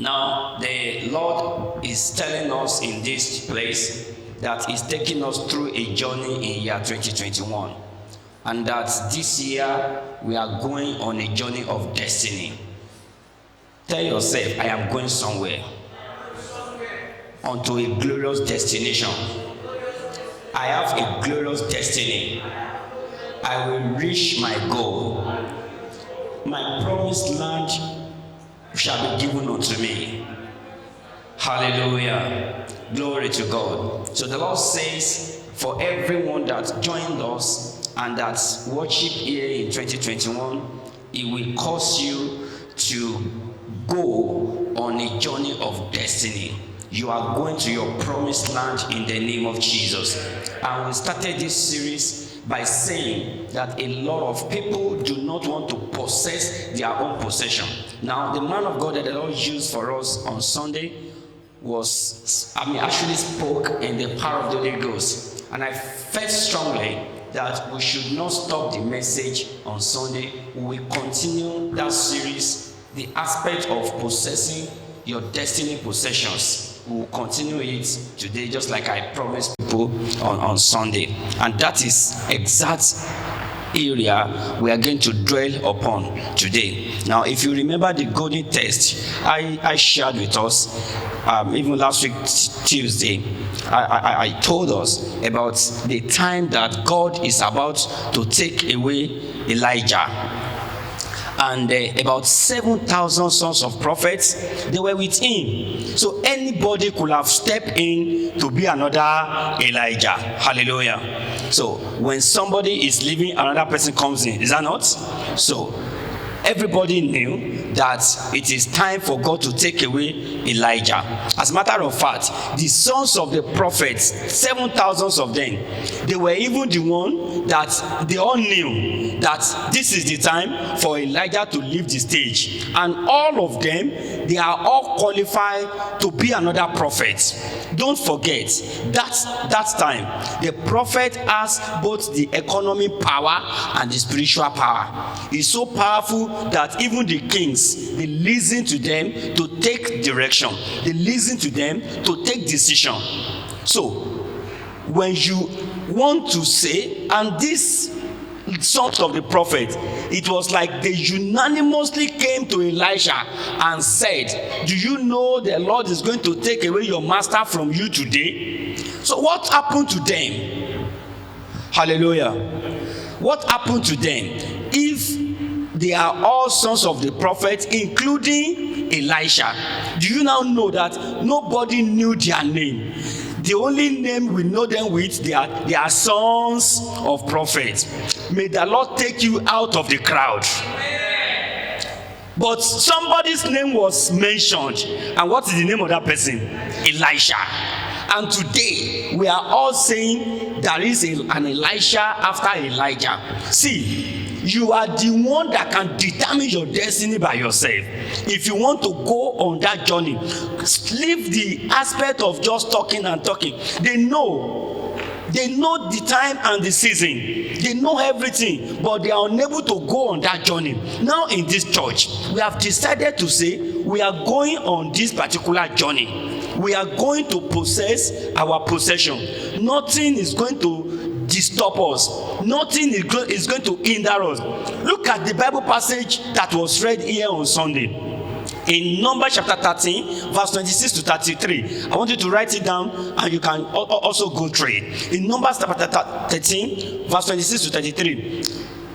Now, the Lord is telling us in this place that He's taking us through a journey in year 2021. And that this year we are going on a journey of destiny. Tell yourself, I am going somewhere. Onto a glorious destination. I have a glorious destiny. I will reach my goal. My promised land shall be given unto me. Hallelujah. Glory to God. So the Lord says, for everyone that joined us and that's worship here in 2021, it will cause you to go on a journey of destiny. You are going to your promised land in the name of Jesus. And we started this series by saying that a lot of people do not want to possess their own possession. Now, the man of God that the Lord used for us on Sunday actually spoke in the power of the Holy Ghost. And I felt strongly that we should not stop the message on Sunday. We will continue that series, the aspect of possessing your destiny possessions. We will continue it today, just like I promised people on Sunday. And that is exact area we are going to dwell upon today. Now, if you remember the golden text I shared with us, even last week Tuesday, I told us about the time that God is about to take away Elijah. And about 7,000 sons of prophets, they were with him. So anybody could have stepped in to be another Elijah. Hallelujah. So when somebody is leaving, another person comes in. Is that not? So everybody knew that it is time for God to take away Elijah. As a matter of fact, the sons of the prophets, 7,000 of them, they were even the one that they all knew that this is the time for Elijah to leave the stage. And all of them, they are all qualified to be another prophet. Don't forget, that time, the prophet has both the economic power and the spiritual power. It's so powerful that even the kings, they listen to them to take direction. They listen to them to take decision. So, when you want to say, and these sons of the prophet, it was like they unanimously came to Elisha and said, do you know the Lord is going to take away your master from you today? So what happened to them? Hallelujah. What happened to them? If they are all sons of the prophet, including Elisha, do you now know that nobody knew their name? The only name we know them with, they are sons of prophets. May the Lord take you out of the crowd. But somebody's name was mentioned. And what is the name of that person? Elisha. And today, we are all saying there is an Elisha after Elijah. See, you are the one that can determine your destiny by yourself. If you want to go on that journey, leave the aspect of just talking and talking. They know the time and the season. They know everything, but they are unable to go on that journey. Now in this church, we have decided to say we are going on this particular journey. We are going to possess our possession. Nothing is going to disturb us. Nothing is going to hinder us. Look at the Bible passage that was read here on Sunday. In Numbers chapter 13, verse 26 to 33. I want you to write it down and you can also go through it. In Numbers chapter 13, verse 26 to 33.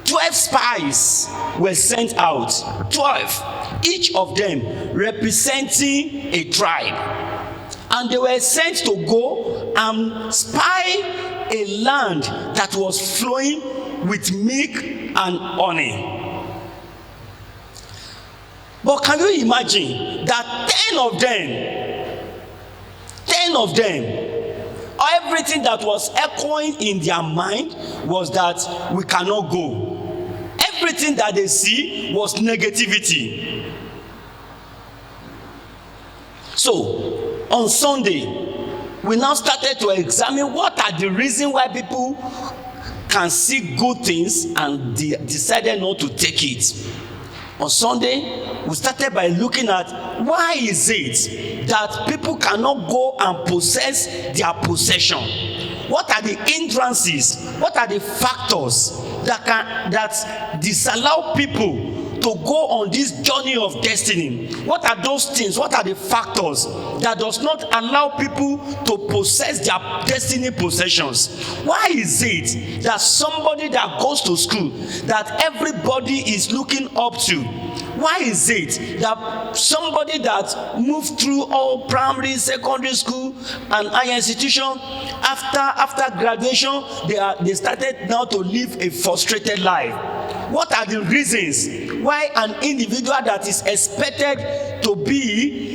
12 spies were sent out. 12. Each of them representing a tribe. And they were sent to go and spy a land that was flowing with milk and honey. But can you imagine that 10 of them, everything that was echoing in their mind was that we cannot go. Everything that they see was negativity. So, on Sunday, we now started to examine what are the reasons why people can see good things and decided not to take it. On Sunday, we started by looking at why is it that people cannot go and possess their possession? What are the hindrances? What are the factors that disallow people to go on this journey of destiny? What are those things? What are the factors that does not allow people to possess their destiny possessions? Why is it that somebody that goes to school that everybody is looking up to, why is it that somebody that moved through all primary, secondary school and higher institution, after graduation, they started now to live a frustrated life? What are the reasons why an individual that is expected to be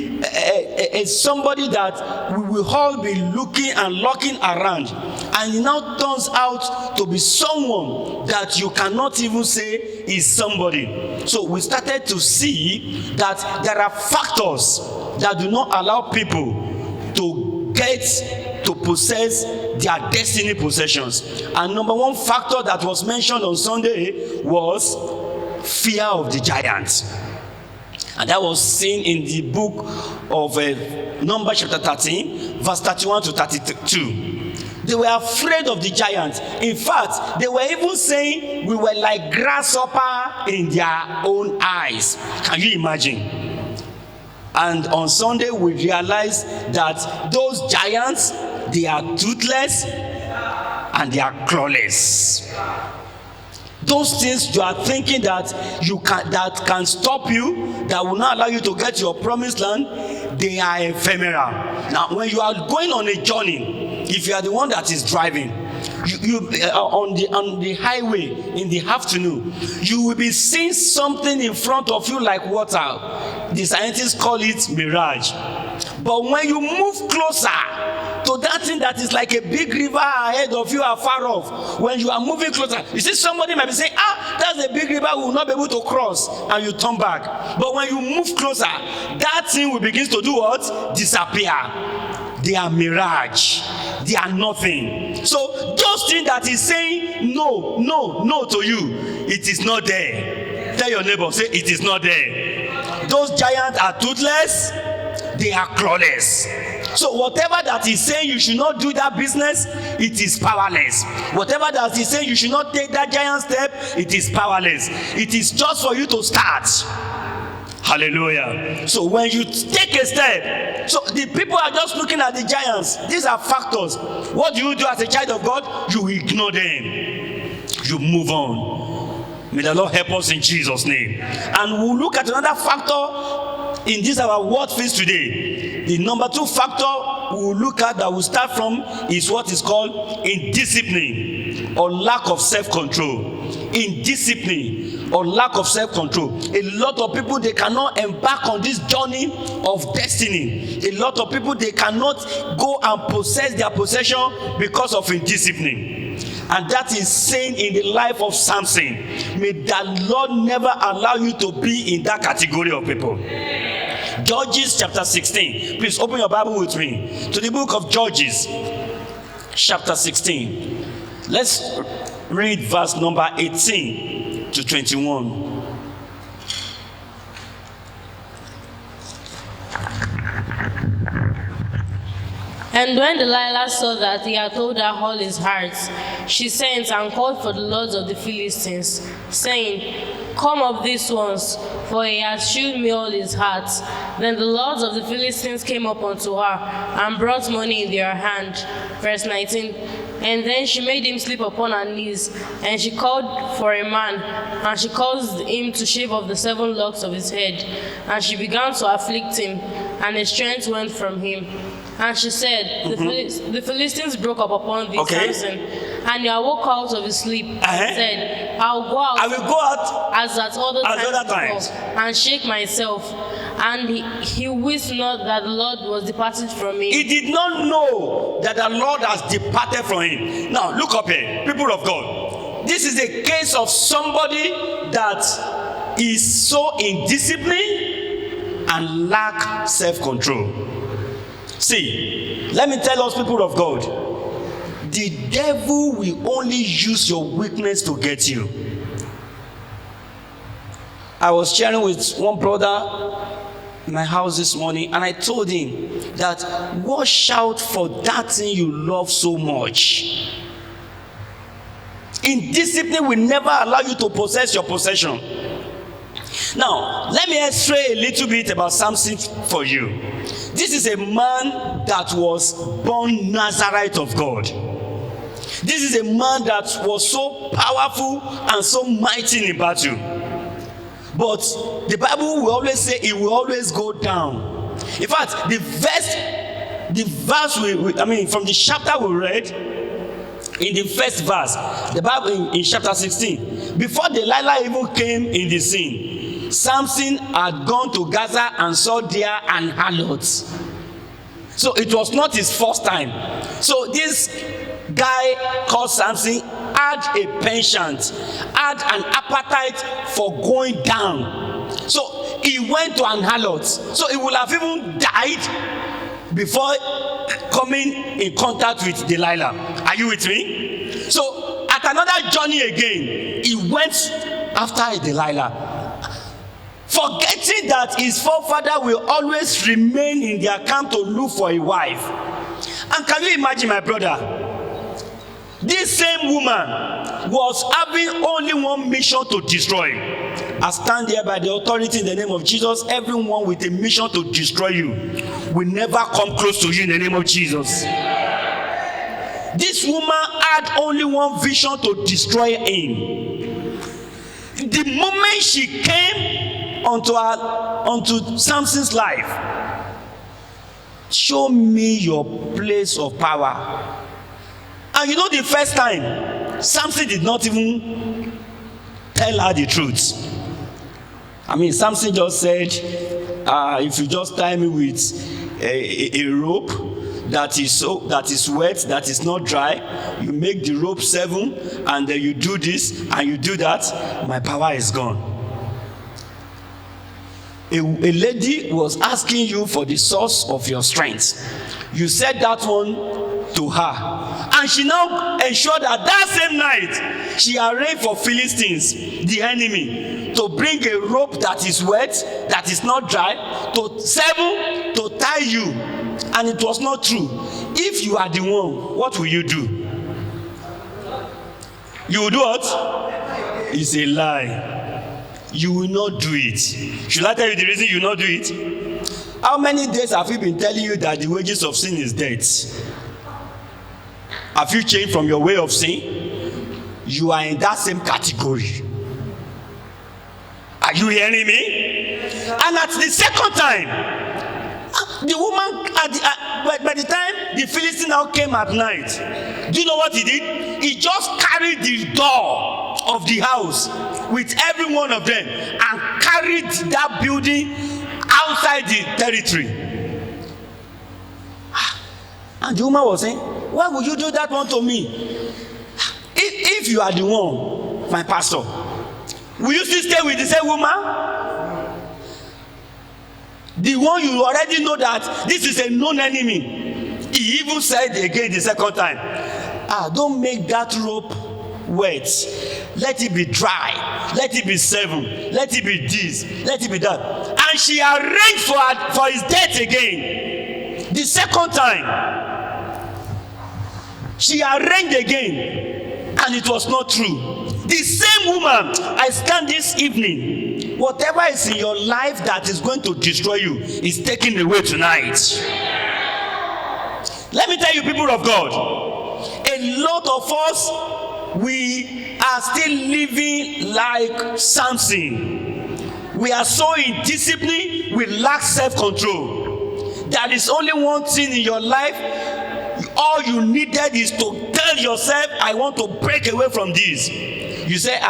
somebody that we will all be looking and looking around, and it now turns out to be someone that you cannot even say is somebody? So we started to see that there are factors that do not allow people to get to possess their destiny possessions. And number one factor that was mentioned on Sunday was fear of the giants. And that was seen in the book of Numbers chapter 13, verse 31 to 32. They were afraid of the giants. In fact, they were even saying we were like grasshopper in their own eyes. Can you imagine? And on Sunday, we realized that those giants, they are toothless and they are clawless. Those things you are thinking that can stop you, that will not allow you to get your promised land, they are ephemeral. Now, when you are going on a journey, if you are the one that is driving, you on the highway in the afternoon, you will be seeing something in front of you like water. The scientists call it mirage. But when you move closer to that thing that is like a big river ahead of you afar off, when you are moving closer, you see somebody might be saying, that's a big river, we will not be able to cross, and you turn back. But when you move closer, that thing will begin to do what? Disappear. They are mirage. They are nothing. So those things that is saying no to you, it is not there. Tell your neighbor, say it is not there. Those giants are toothless, they are clawless. So whatever that is saying you should not do that business, it is powerless. Whatever that is saying you should not take that giant step, it is powerless. It is just for you to start. Hallelujah. So when you take a step, so the people are just looking at the giants. These are factors. What do you do as a child of God? You ignore them. You move on. May the Lord help us in Jesus' name. And we'll look at another factor in this our word feast today. The number 2 factor we'll look at, that we'll start from, is what is called indiscipline or lack of self-control. Indiscipline or lack of self-control. A lot of people, they cannot embark on this journey of destiny. A lot of people, they cannot go and possess their possession because of indiscipline. And that is saying in the life of Samson. May the Lord never allow you to be in that category of people. Judges chapter 16. Please open your Bible with me to the book of Judges chapter 16. Let's read verse number 18 to 21. And when Delilah saw that he had told her all his heart, she sent and called for the lords of the Philistines, saying, Come up these ones, for he has shewed me all his heart. Then the lords of the Philistines came up unto her, and brought money in their hand. Verse 19. And then she made him sleep upon her knees, and she called for a man, and she caused him to shave off the 7 locks of his head. And she began to afflict him, and his strength went from him. And she said, the Philistines broke up upon thee, Samson. And he awoke out of his sleep and said, I will go out as at other times before, and shake myself. And he wist not that the Lord was departed from him. He did not know that the Lord has departed from him. Now, look up here, people of God. This is a case of somebody that is so indisciplined and lack self-control. See, let me tell us, people of God, the devil will only use your weakness to get you. I was sharing with one brother in my house this morning, and I told him that watch out for that thing you love so much. Indiscipline will never allow you to possess your possession. Now, let me x-ray a little bit about Samson for you. This is a man that was born Nazarite of God. This is a man that was so powerful and so mighty in battle. But the Bible will always say it will always go down. In fact, the verse from the chapter we read, in the first verse, the Bible in chapter 16, before Delilah even came in the scene, Samson had gone to Gaza and saw there an harlot. So it was not his first time. So this guy called Samson had a penchant, had an appetite for going down. So he went to an harlot. So he would have even died before coming in contact with Delilah. Are you with me? So at another journey again, he went after Delilah, forgetting that his forefather will always remain in their camp to look for a wife. And can you imagine, my brother? This same woman was having only one mission to destroy. I stand here by the authority in the name of Jesus. Everyone with a mission to destroy you will never come close to you in the name of Jesus. This woman had only one vision to destroy him. The moment she came onto Samson's life, show me your place of power. And you know, the first time, Samson did not even tell her the truth. Samson just said, if you just tie me with a rope that is wet, that is not dry, you make the rope 7, and then you do this and you do that, my power is gone. A lady was asking you for the source of your strength. You said that one to her, and she now ensured that same night she arranged for Philistines, the enemy, to bring a rope that is wet, that is not dry, to tie you. And it was not true. If you are the one, what will you do? You will do what? It's a lie. You will not do it. Should I tell you the reason you will not do it? How many days have we been telling you that the wages of sin is death? Have you changed from your way of sin? You are in that same category. Are you hearing me? And at the second time, the woman, by the time the Philistine now came at night, do you know what he did? He just carried the door of the house with every one of them and carried that building outside the territory. And the woman was saying, why would you do that one to me? If you are the one, my pastor, will you still stay with the same woman? The one you already know that this is a known enemy. He even said again the second time, don't make that rope wet. Let it be dry. Let it be 7. Let it be this. Let it be that. And she arranged for his death again. The second time, she arranged again, and it was not true. The same woman, I stand this evening, whatever is in your life that is going to destroy you is taken away tonight. Let me tell you, people of God, a lot of us, we are still living like Samson. We are so indisciplined, we lack self-control. There is only one thing in your life. All you needed is to tell yourself, I want to break away from this. You say,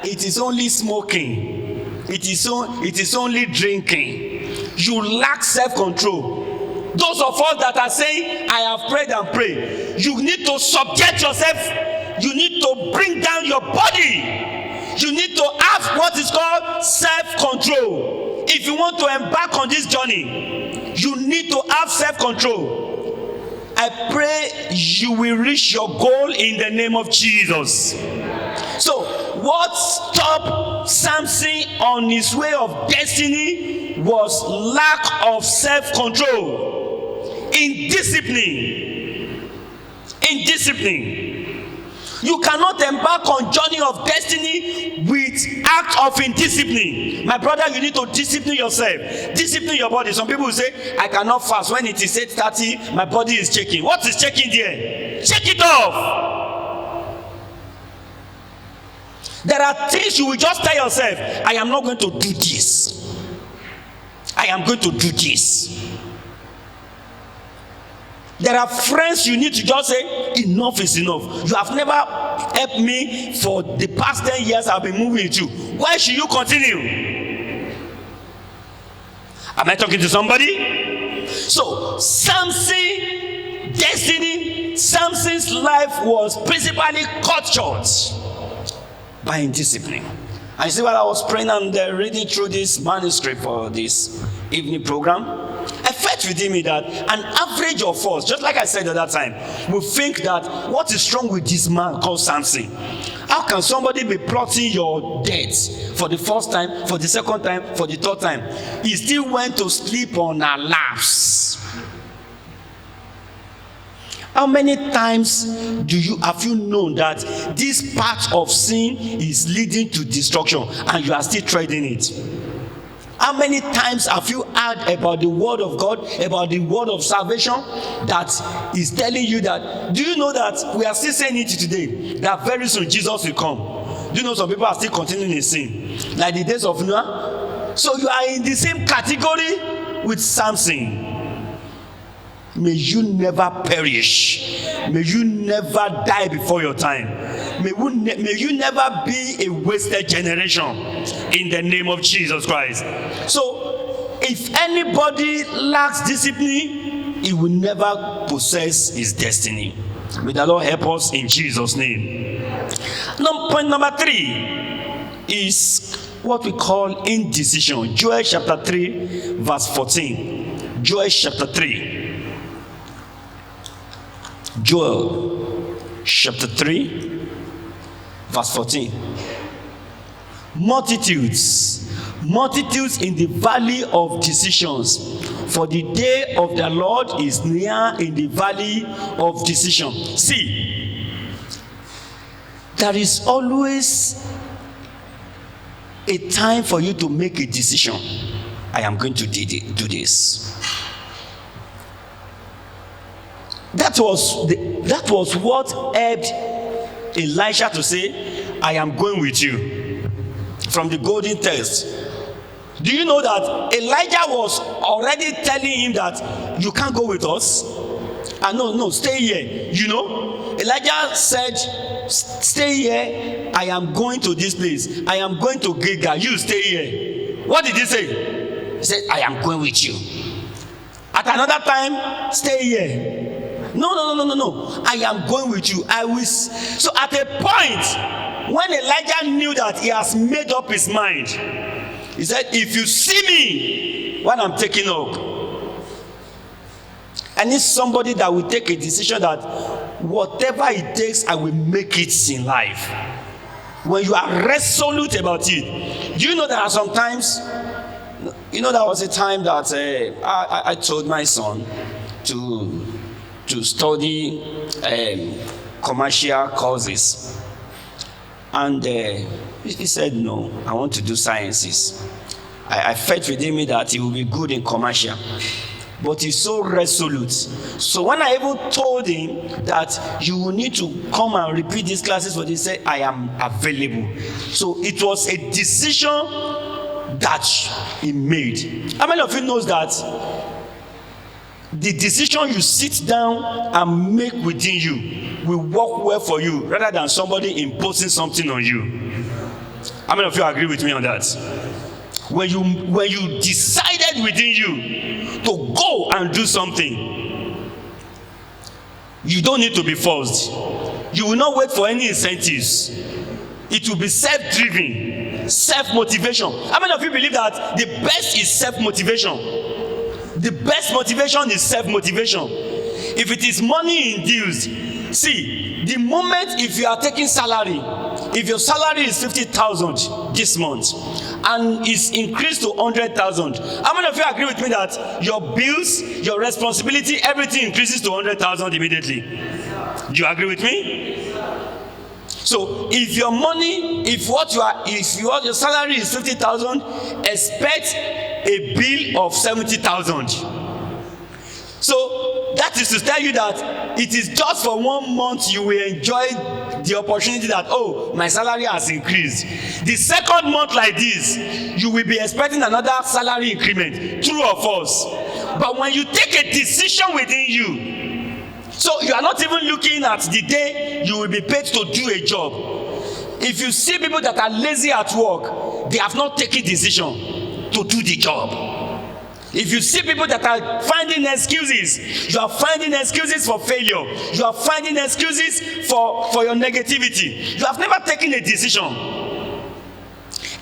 it is only smoking. It is only drinking. You lack self-control. Those of us that are saying, I have prayed and prayed, you need to subject yourself. You need to bring down your body. You need to have what is called self-control. If you want to embark on this journey, you need to have self-control. I pray you will reach your goal in the name of Jesus. So, what stopped Samson on his way of destiny was lack of self-control, indiscipline. You cannot embark on journey of destiny with act of indiscipline. My brother, you need to discipline yourself. Discipline your body. Some people will say, I cannot fast. When it is 8:30, my body is shaking. What is shaking there? Shake it off. There are things you will just tell yourself, I am not going to do this. I am going to do this. There are friends you need to just say, enough is enough. You have never helped me for the past 10 years I've been moving with you. Why should you continue? Am I talking to somebody? So, Samson's life was principally cut short by indiscipline. And you see, while I was praying and reading through this manuscript for this evening program, I felt within me that an average of us, just like I said at that time, will think that what is wrong with this man called Samson? How can somebody be plotting your death for the first time, for the second time, for the third time? He still went to sleep on her laps. How many times have you known that this part of sin is leading to destruction and you are still treading it? How many times have you heard about the word of God, about the word of salvation that is telling you that, do you know that we are still saying it today, that very soon Jesus will come? Do you know some people are still continuing in sin, like the days of Noah? So you are in the same category with Samson. May you never perish. May you never die before your time. May you never be a wasted generation in the name of Jesus Christ. So, if anybody lacks discipline, he will never possess his destiny. May the Lord help us in Jesus' name. Point number 3 is what we call indecision. Joel chapter 3, verse 14. Joel chapter 3. Joel chapter 3, verse 14. Multitudes in the valley of decisions, for the day of the Lord is near in the valley of decision. See, there is always a time for you to make a decision. I am going to do this. That was what helped Elisha to say, I am going with you. From the golden text. Do you know that Elijah was already telling him that you can't go with us? No, stay here. You know, Elijah said, stay here. I am going to this place. I am going to Gilgal. You stay here. What did he say? He said, I am going with you. At another time, stay here. No. I am going with you. So at a point, when Elijah knew that he has made up his mind, he said, if you see me when I'm taking up, I need somebody that will take a decision that whatever it takes, I will make it in life. When you are resolute about it, you know there are some times, there was a time that I told my son to study commercial courses, and he said, no, I want to do sciences. I felt within me that he will be good in commercial, but he's so resolute. So when I even told him that you will need to come and repeat these classes, he said, I am available. So it was a decision that he made. How many of you knows that the decision you sit down and make within you will work well for you rather than somebody imposing something on you? How many of you agree with me on that? When you decided within you to go and do something, you don't need to be forced. You will not wait for any incentives. It will be self-driven, self-motivation. How many of you believe that the best is self-motivation? The best motivation is self-motivation. if it is money induced, see, the moment if you are taking salary, if your salary is 50,000 this month and is increased to 100,000, how many of you agree with me that your bills, your responsibility, everything increases to 100,000 immediately? Do you agree with me? So if your money, if your salary is 50,000, expect a bill of 70,000. So that is to tell you that it is just for 1 month you will enjoy the opportunity that, oh, my salary has increased. The second month like this, you will be expecting another salary increment, true or false. But when you take a decision within you, so you are not even looking at the day you will be paid to do a job. If you see people that are lazy at work, they have not taken decision to do the job. If you see people that are finding excuses, you are finding excuses for failure. You are finding excuses for your negativity. You have never taken a decision.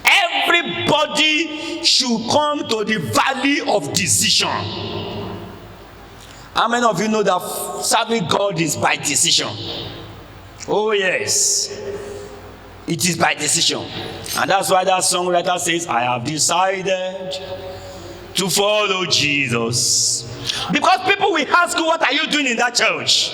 Everybody should come to the valley of decision. How many of you know that serving God is by decision? Oh yes. It is by decision. And that's why that songwriter says, I have decided to follow Jesus. Because people will ask you, what are you doing in that church?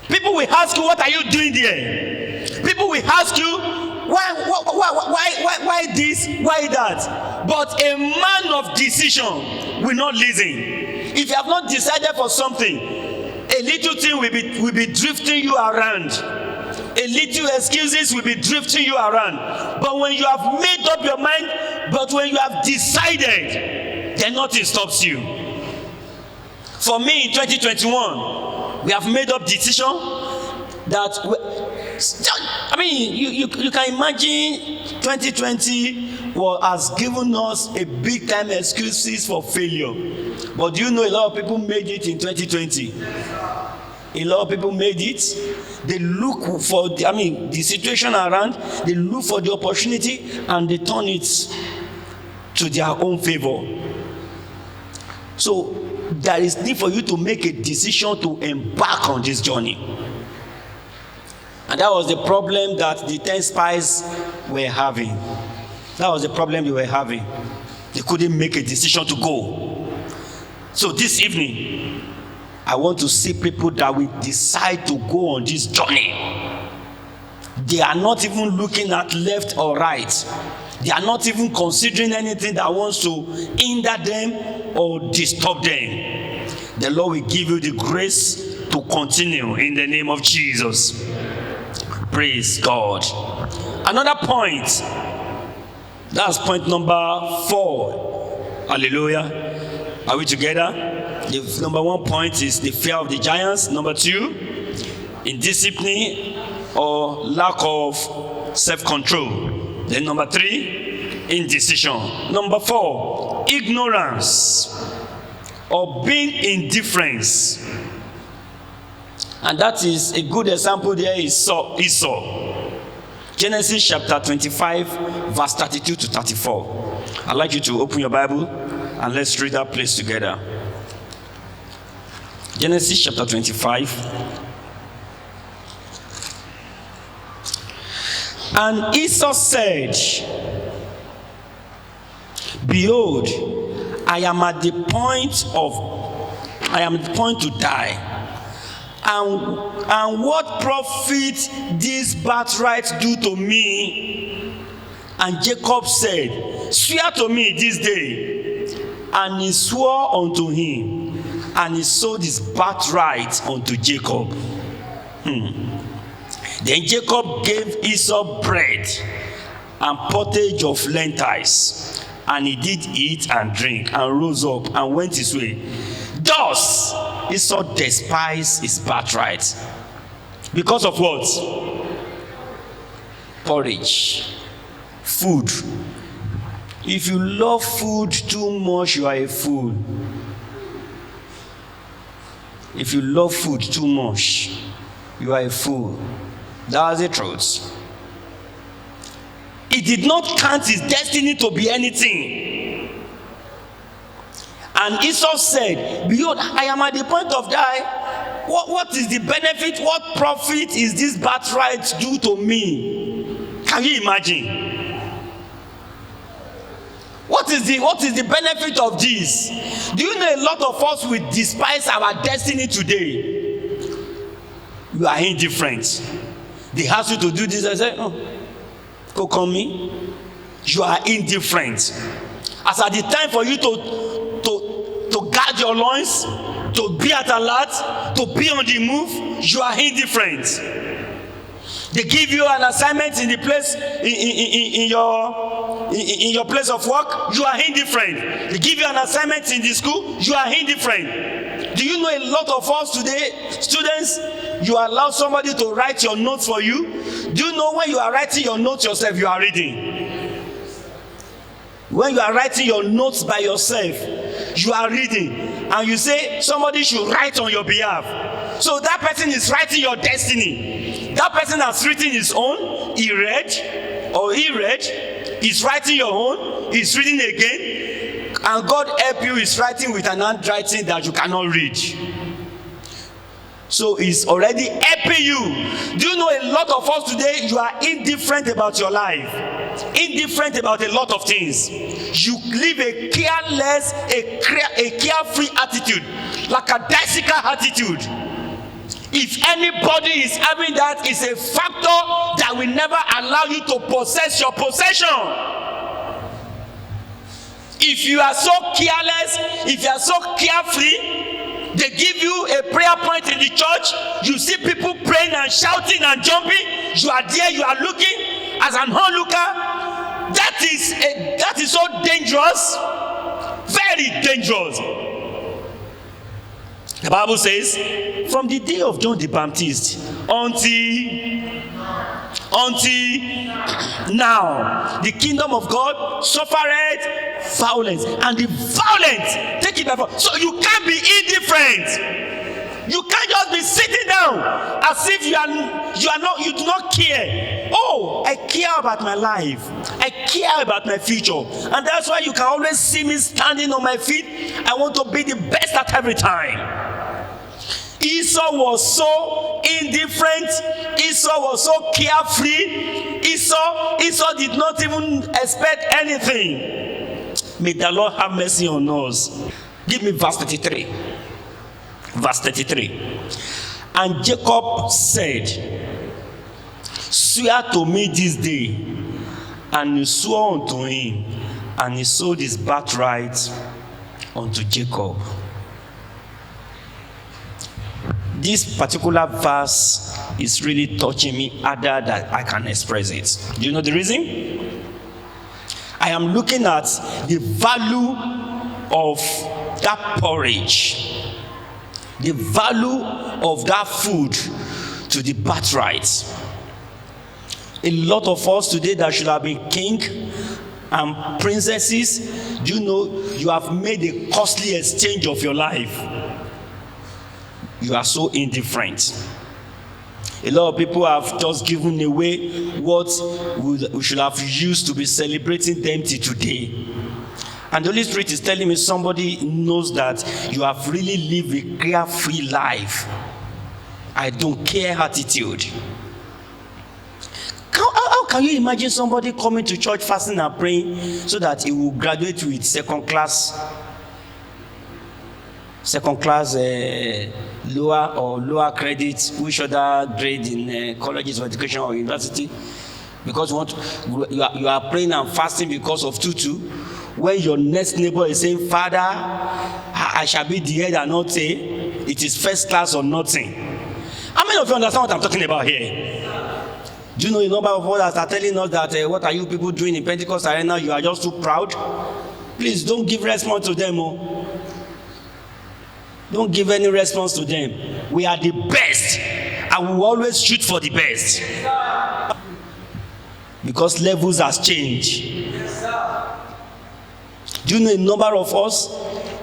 People will ask you, what are you doing there? People will ask you, why this, why that? But a man of decision will not listen. If you have not decided for something, a little thing will be drifting you around. A little excuses will be drifting you around. But when you have made up your mind, but when you have decided, then nothing stops you. For me in 2021, we have made up decision that, you can imagine 2020 has given us a big time excuses for failure. But do you know a lot of people made it in 2020? A lot of people made it. They look for the situation around, they look for the opportunity and they turn it to their own favor. So there is need for you to make a decision to embark on this journey. And that was the problem that the 10 spies were having. That was the problem they were having. They couldn't make a decision to go. So this evening, I want to see people that will decide to go on this journey. They are not even looking at left or right. They are not even considering anything that wants to hinder them or disturb them. The Lord will give you the grace to continue in the name of Jesus. Praise God. Another point. That's point number 4. Hallelujah. Are we together? The number 1 point is the fear of the giants. Number 2, indiscipline or lack of self-control. Then number 3, indecision. Number 4, ignorance or being indifference. And that is a good example there is Esau. Genesis chapter 25, verse 32 to 34. I'd like you to open your Bible and let's read that place together. Genesis chapter 25. And Esau said, behold, I am at the point to die. And what profit this birthright do to me? And Jacob said, swear to me this day. And he swore unto him. And he sold his birthright unto Jacob. Then Jacob gave Esau bread and pottage of lentils. And he did eat and drink and rose up and went his way. Thus Esau despised his birthright. Because of what? Porridge. Food. If you love food too much, you are a fool. If you love food too much, you are a fool. That's the truth. He did not count his destiny to be anything. And Esau said, behold, I am at the point of die. What is the benefit? What profit is this birthright due to me? Can you imagine? What is the benefit of this? Do you know a lot of us will despise our destiny today? You are indifferent. They ask you to do this. I say, oh, go call me. You are indifferent. As at the time for you to guard your loins, to be at alert, to be on the move, you are indifferent. They give you an assignment in the place in your place of work, you are indifferent. They give you an assignment in the school, you are indifferent. Do you know a lot of us today, students, you allow somebody to write your notes for you? Do you know when you are writing your notes yourself, you are reading? When you are writing your notes by yourself, you are reading. And you say somebody should write on your behalf. So that person is writing your destiny. That person has written his own, he read, he's writing your own, he's reading again, and God help you, he's writing with an handwriting that you cannot read. So he's already helping you. Do you know a lot of us today, you are indifferent about your life, indifferent about a lot of things. You live a careless, a carefree attitude, like a daisical attitude. If anybody is having that, it's a factor that will never allow you to possess your possession. If you are so careless, if you are so carefree, they give you a prayer point in the church, you see people praying and shouting and jumping, you are there, you are looking as an onlooker. That is so dangerous, very dangerous. The Bible says, from the day of John the Baptist until now, the kingdom of God suffered violence, and the violent take it by force. So you can't be indifferent. You can't just be sitting down as if you do not care. Oh, I care about my life. I care about my future. And that's why you can always see me standing on my feet. I want to be the best at every time. Esau was so indifferent. Esau was so carefree. Esau did not even expect anything. May the Lord have mercy on us. Give me verse 33. Verse 33. And Jacob said, swear to me this day. And he swore unto him, and he sold his birthright unto Jacob. This particular verse is really touching me other than I can express it. Do you know the reason? I am looking at the value of that porridge, the value of that food to the birthright. A lot of us today that should have been king and princesses, do you know you have made a costly exchange of your life? You are so indifferent. A lot of people have just given away what we should have used to be celebrating them till today. And the Holy Spirit is telling me somebody knows that you have really lived a carefree life. I don't care attitude. How can you imagine somebody coming to church fasting and praying so that he will graduate with second class lower credit, which other grade in colleges of education or university, because you are praying and fasting because of tutu, when your next neighbor is saying, Father, I shall be the head and not tail, it is first class or nothing. How many of you understand what I'm talking about here? Do you know a number of others are telling us that what are you people doing in Pentecost Arena? You are just too proud. Please don't give response to them. Oh. Don't give any response to them. We are the best, and we will always shoot for the best. Because levels has changed. Do you know a number of us,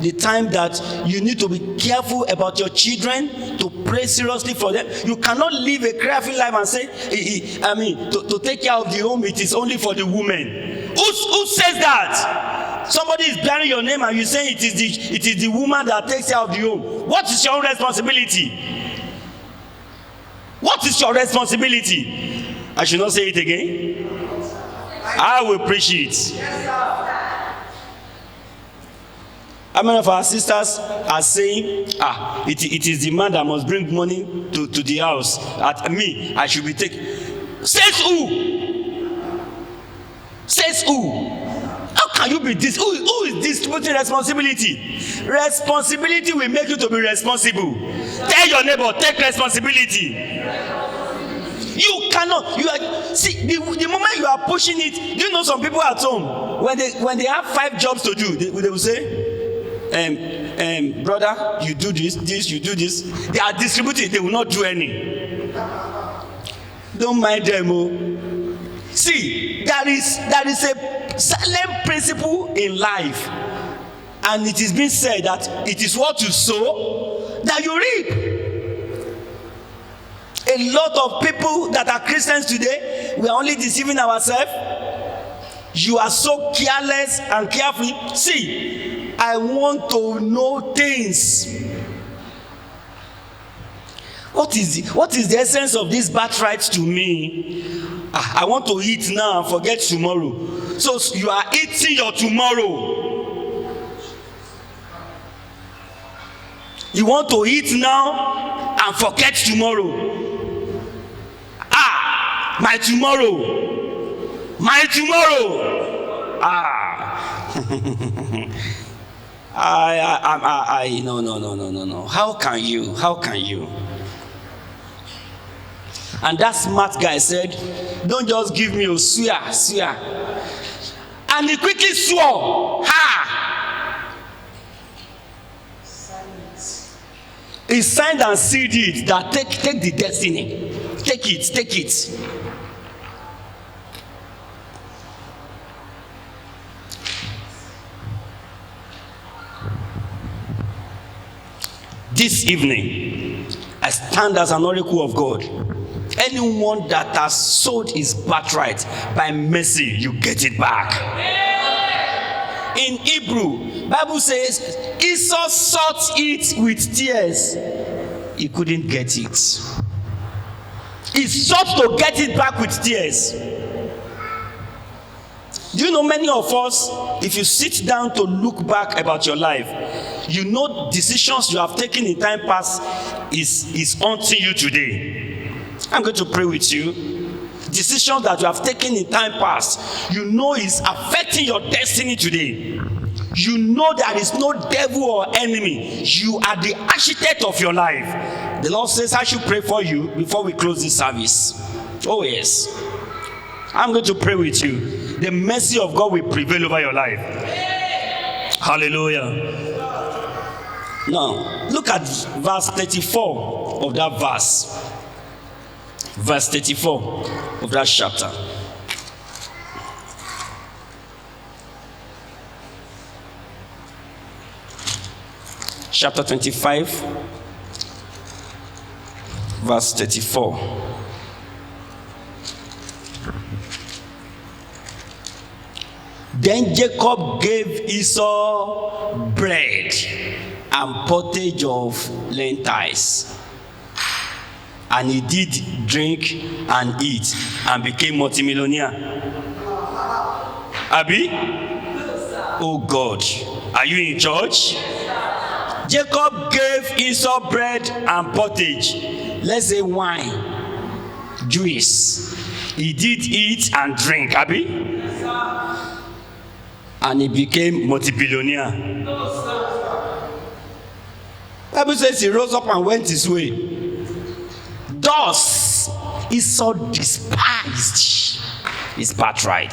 the time that you need to be careful about your children, to pray seriously for them. You cannot live a carefree life and say, to take care of the home, it is only for the woman. Who says that? somebody is bearing your name and you say it is the woman that takes care of the home. What is your own responsibility? What is your responsibility? I should not say it again. I will preach it. How many of our sisters are saying, it is the man that must bring money to the house. At me, I should be taking. Says who? Says who? How can you be this? Who is distributing responsibility? Responsibility will make you to be responsible. Tell your neighbor, take responsibility. You cannot. See, the moment you are pushing it, do you know some people at home, when they have 5 jobs to do, they will say, brother, you do this, you do this. They are distributing, they will not do any. Don't mind them. See, there is a silent principle in life, and it is being said that it is what you sow that you reap. A lot of people that are Christians today, we are only deceiving ourselves. You are so careless and careful. See, I want to know things. What is the essence of this birthright to me? I want to eat now and forget tomorrow. So you are eating your tomorrow. You want to eat now and forget tomorrow. My tomorrow. My tomorrow. No. How can you? And that smart guy said, don't just give me a swear. And he quickly swore. He signed and sealed it that take the destiny. Take it. This evening, I stand as an oracle of God. Anyone that has sold his birthright, by mercy, you get it back. In Hebrew, Bible says, Esau sought it with tears. He couldn't get it. He sought to get it back with tears. Do you know many of us, if you sit down to look back about your life, you know decisions you have taken in time past is haunting you today. I'm going to pray with you. Decisions that you have taken in time past, you know is affecting your destiny today. You know there is no devil or enemy. You are the architect of your life. The Lord says I should pray for you before we close this service. Oh yes. I'm going to pray with you. The mercy of God will prevail over your life. Hallelujah. Now, look at verse 34 of that verse. Verse 34 of that chapter. Chapter 25, verse 34. Then Jacob gave Esau bread and pottage of lentils. And he did drink and eat and became multimillionaire. Abi? Oh God, are you in church? Jacob gave Esau bread and pottage. Let's say wine, juice. He did eat and drink, Abi? And he became multi-billionaire. Bible says he rose up and went his way. Thus, Esau despised his birthright.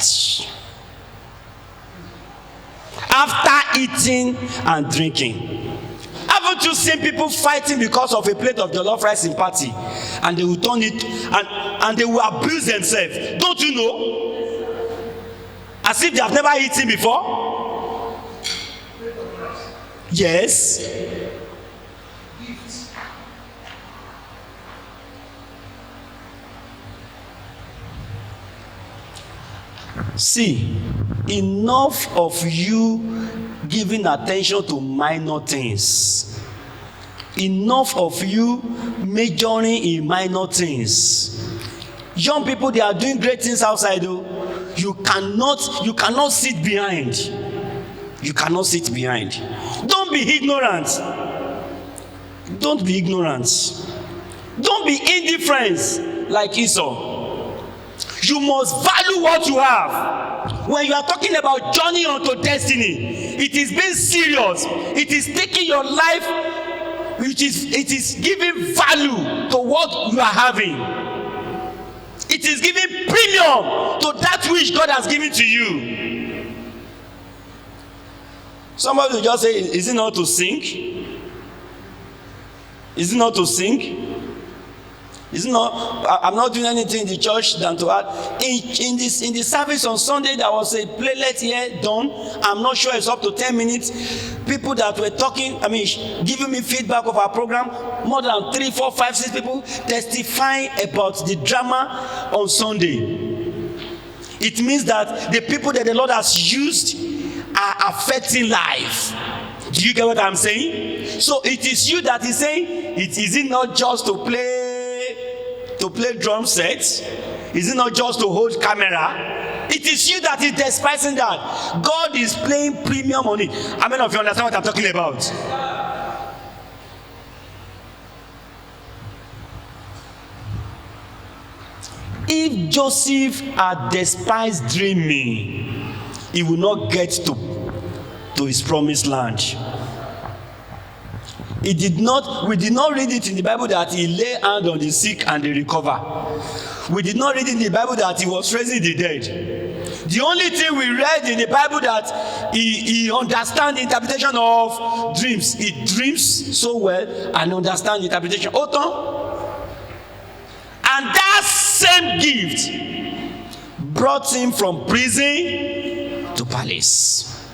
After eating and drinking. Haven't you seen people fighting because of a plate of jollof rice in party? And they will turn it and they will abuse themselves. Don't you know? As if they have never eaten before? Yes. See, enough of you giving attention to minor things. Enough of you majoring in minor things. Young people, they are doing great things outside though. You cannot sit behind. You cannot sit behind. Don't be ignorant. Don't be ignorant. Don't be indifferent like Esau. You must value what you have. When you are talking about journey onto destiny, it is being serious. It is taking your life, it is giving value to what you are having. It is giving premium to that which God has given to you. Somebody will just say, is it not to sing? Is it not to sing? Is it not? I'm not doing anything in the church than to add. In the service on Sunday, there was a playlet here done. I'm not sure it's up to 10 minutes. People that were talking, giving me feedback of our program, more than 3, 4, 5, 6 people testifying about the drama on Sunday. It means that the people that the Lord has used are affecting life. Do you get what I'm saying? So it is you that is saying, is it not just to play drum sets? Is it not just to hold camera? It is you that is despising that. God is playing premium on it. How many of you understand what I'm talking about? If Joseph had despised dreaming, he will not get to his promised land. We did not read it in the Bible that he lay hand on the sick and they recover. We did not read in the Bible that he was raising the dead. The only thing we read in the Bible that he understands the interpretation of dreams. He dreams so well and understands the interpretation. Oton. And that same gift brought him from prison to palace.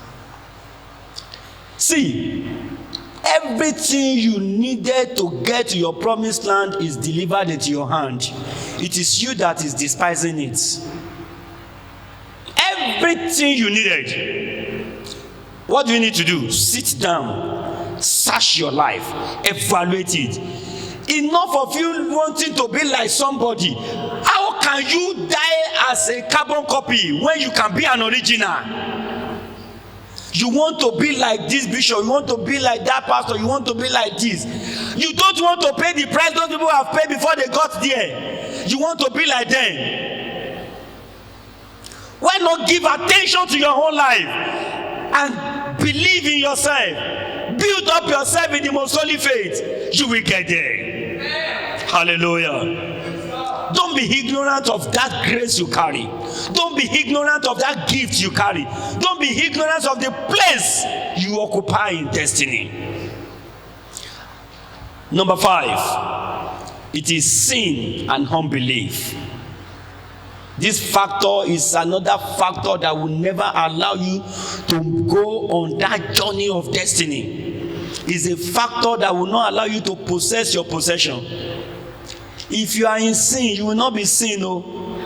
See, everything you needed to get to your promised land is delivered into your hand. It is you that is despising it. Everything you needed. What do you need to do? Sit down, search your life, evaluate it. Enough of you wanting to be like somebody. How can you die as a carbon copy when you can be an original? You want to be like this bishop, you want to be like that pastor, you want to be like this. You don't want to pay the price those people have paid before they got there. You want to be like them. Why not give attention to your whole life and believe in yourself? Build up yourself in the most holy faith. You will get there. Hallelujah. Don't be ignorant of that grace you carry. Don't be ignorant of that gift you carry. Don't be ignorant of the place you occupy in destiny. Number 5, it is sin and unbelief. This factor is another factor that will never allow you to go on that journey of destiny. It's a factor that will not allow you to possess your possession. If you are in sin, you will not be seen. No.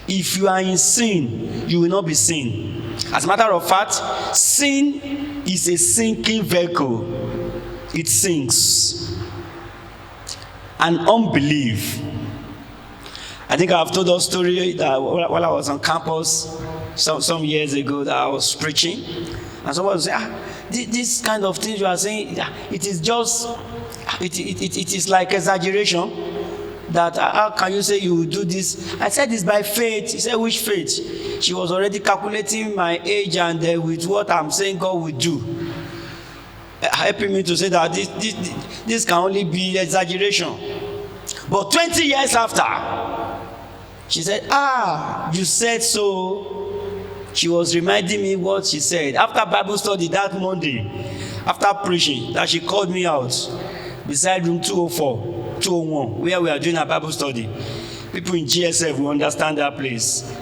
If you are in sin, you will not be seen. As a matter of fact, sin is a sinking vehicle. It sinks. And unbelief. I think I've told a story that while I was on campus some years ago that I was preaching. And someone would say, this kind of thing you are saying, it is just... It is like exaggeration. That how can you say you will do this? I said this by faith. He said, which faith? She was already calculating my age and with what I'm saying God will do. Helping me to say that this can only be exaggeration. But 20 years after, she said, you said so. She was reminding me what she said. After Bible study that Monday, after preaching, that she called me out. Beside room 204, 201, where we are doing a Bible study. People in GSF will understand that place.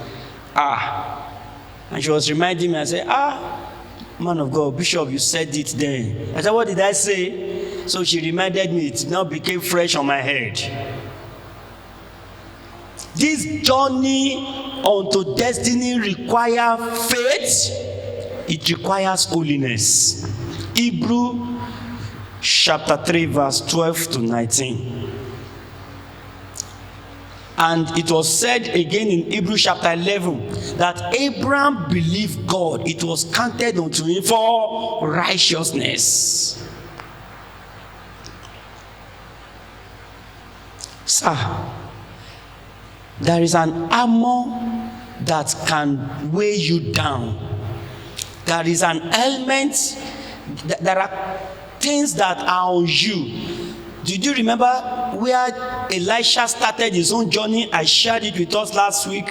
And she was reminding me, I said, man of God, Bishop, you said it then. I said, what did I say? So she reminded me, it now became fresh on my head. This journey unto destiny requires faith, it requires holiness. Hebrew chapter 3 verse 12 to 19. And it was said again in Hebrews chapter 11 that Abraham believed God. It was counted unto him for righteousness. Sir, there is an armor that can weigh you down. There is an element, there are things that are on you. Did you remember where Elisha started his own journey? I shared it with us last week,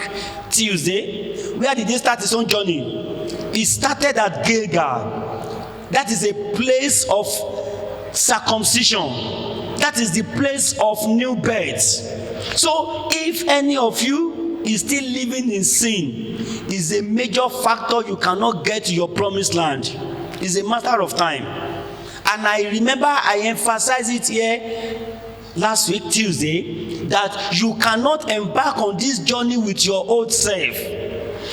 Tuesday. Where did he start his own journey? He started at Gilgal. That is a place of circumcision. That is the place of new birth. So if any of you is still living in sin, is a major factor you cannot get to your promised land. It's a matter of time. And I remember I emphasized it here last week, Tuesday, that you cannot embark on this journey with your old self.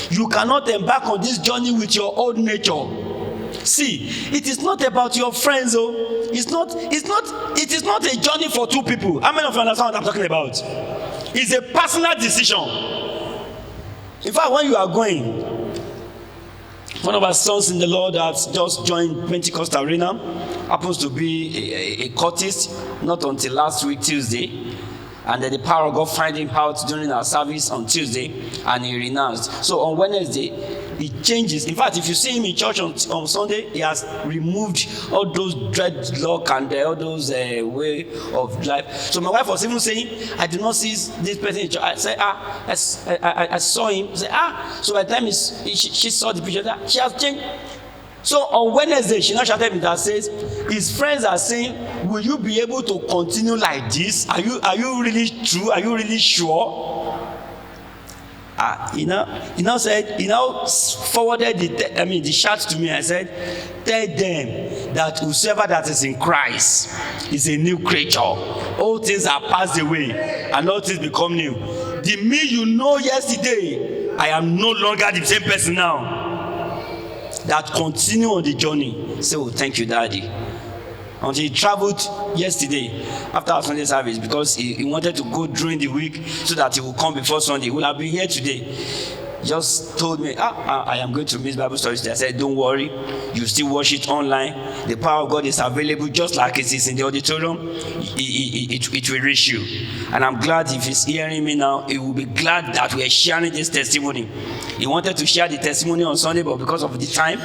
You cannot embark on this journey with your old nature. See, it is not about your friends, oh. It is not a journey for two people. How many of you understand what I'm talking about? It's a personal decision. In fact, when you are going, one of our sons in the Lord that just joined Pentecost Arena happens to be a cultist, not until last week, Tuesday. And then the power of God find him out during our service on Tuesday, and he renounced. So on Wednesday, he changes. In fact, if you see him in church on Sunday, he has removed all those dreadlock and all those way of life. So my wife was even saying, I do not see this person in church. I said, I saw him. I said, so by the time she saw the picture, she has changed. So on Wednesday, she now shouted me that says, his friends are saying, will you be able to continue like this? Are you really true? Are you really sure? He now forwarded the shout to me. I said, tell them that whosoever that is in Christ is a new creature. All things are passed away and all things become new. The me you know yesterday, I am no longer the same person now. That continue on the journey. Say, oh, thank you, Daddy. Until he traveled yesterday after our Sunday service because he wanted to go during the week so that he will come before Sunday. He will have been here today. Just told me, I am going to miss Bible study today. I said, don't worry, you still watch it online. The power of God is available just like it is in the auditorium. It will reach you. And I'm glad if he's hearing me now, he will be glad that we are sharing this testimony. He wanted to share the testimony on Sunday, but because of the time,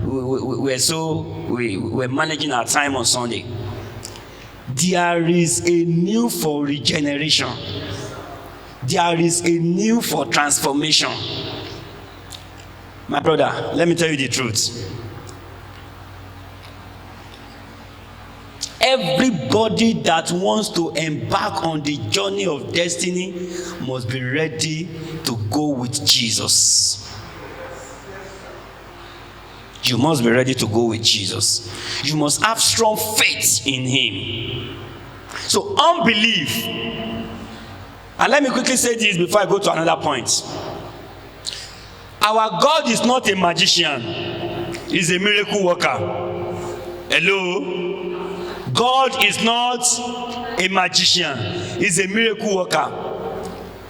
we're managing our time on Sunday. There is a need for regeneration. There is a need for transformation. My brother, let me tell you the truth. Everybody that wants to embark on the journey of destiny must be ready to go with Jesus. You must be ready to go with Jesus. You must have strong faith in him. So unbelief, and let me quickly say this before I go to another point. Our God is not a magician. He's a miracle worker. Hello? God is not a magician. He's a miracle worker.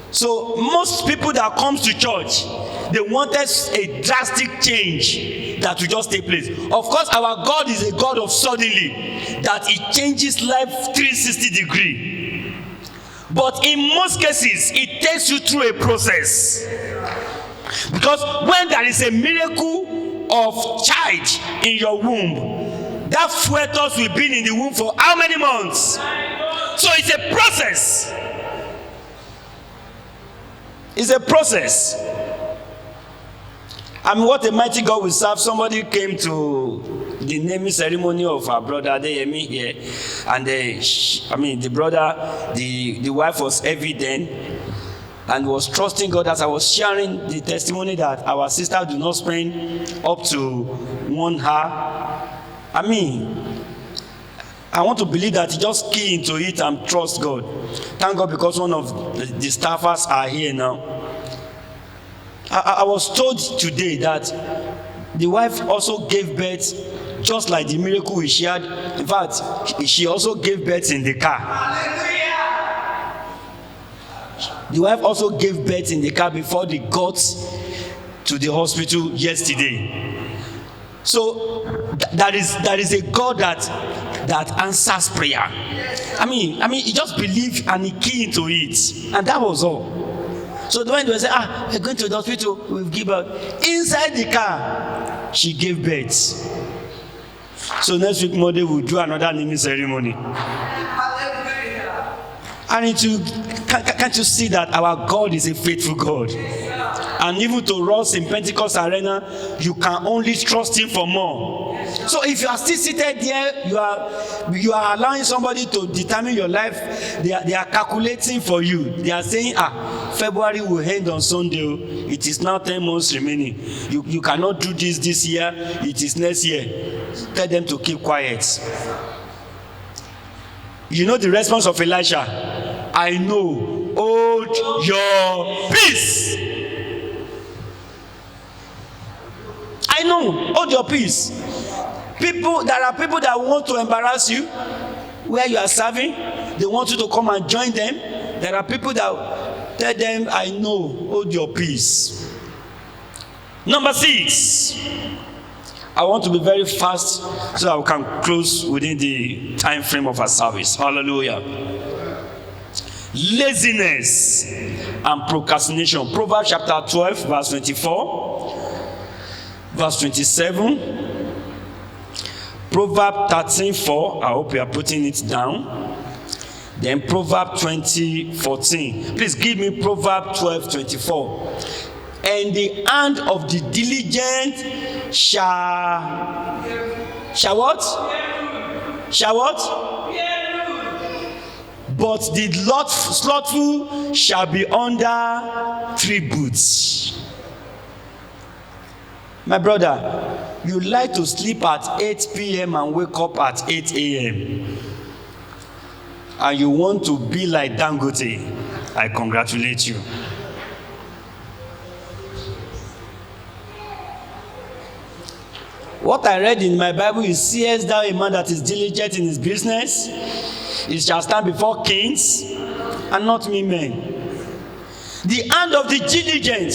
So most people that comes to church, they wanted a drastic change that will just take place. Of course, our God is a God of suddenly, that He changes life 360 degrees. But in most cases, it takes you through a process. Because when there is a miracle of child in your womb, that fetus will be in the womb for how many months? So it's a process. It's a process. I mean, what a mighty God we serve. Somebody came to the naming ceremony of our brother Adeyemi here, and the brother, the wife was heavy then, and was trusting God. As I was sharing the testimony that our sister do not spend up to 1 hour. I mean, I want to believe that you just key into it and trust God. Thank God because one of the staffers are here now. I was told today that the wife also gave birth just like the miracle we shared. In fact, she also gave birth in the car. The wife also gave birth in the car before they got to the hospital yesterday. So that is a God that answers prayer. I mean, he just believed and he keyed into it, and that was all. So when they say, we're going to the hospital, we'll give birth. Inside the car, she gave birth. So next week Monday we'll do another naming ceremony. And can't you see that our God is a faithful God? And even to us in Pentecost Arena, you can only trust him for more. So if you are still seated there, you are allowing somebody to determine your life. They are calculating for you. They are saying, February will end on Sunday. It is now 10 months remaining. You cannot do this year. It is next year. Tell them to keep quiet. You know the response of Elisha? I know. Hold your peace. I know. Hold your peace. There are people that want to embarrass you where you are serving. They want you to come and join them. There are people that tell them, I know. Hold your peace. Number 6. I want to be very fast so that we can close within the time frame of our service. Hallelujah. Laziness and procrastination. Proverbs chapter 12, verse 24, verse 27. Proverbs 13:4. I hope you are putting it down. Then Proverbs 20:14. Please give me Proverbs 12:24. And the hand of the diligent shall what? Shall what? But the slothful shall be under 3 boots. My brother, you like to sleep at 8 p.m. and wake up at 8 a.m. and you want to be like Dangote. I congratulate you. What I read in my Bible is, seest thou a man that is diligent in his business? He shall stand before kings and not me men. The hand of the diligent